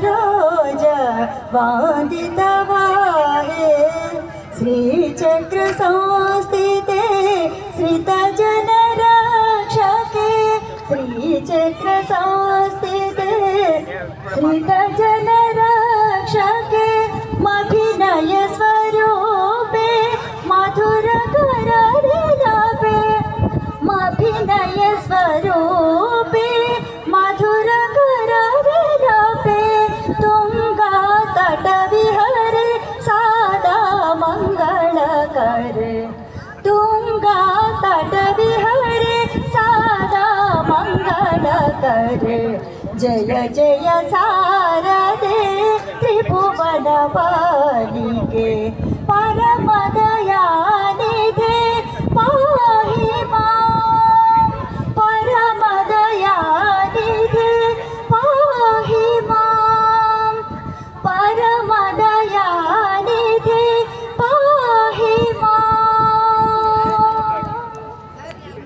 सरोज वादितवाहे श्रीचक्र संस्थिते श्रितजनरक्षके श्रीचक्र संस्थिते श्रितजनरक्षके मभिनय स्वरूपे मधुर करदिलपे मभिनय स्वरूपे मधुर करदिलपे तुंगा तट विहरे सादा मंगल करे तुंगा तट विहरे सादा मंगल करे जय जय शारदे त्रिभुवन पालिके परम दयानिधे पाहि मां परम दयानिधे पाहि मां परम दया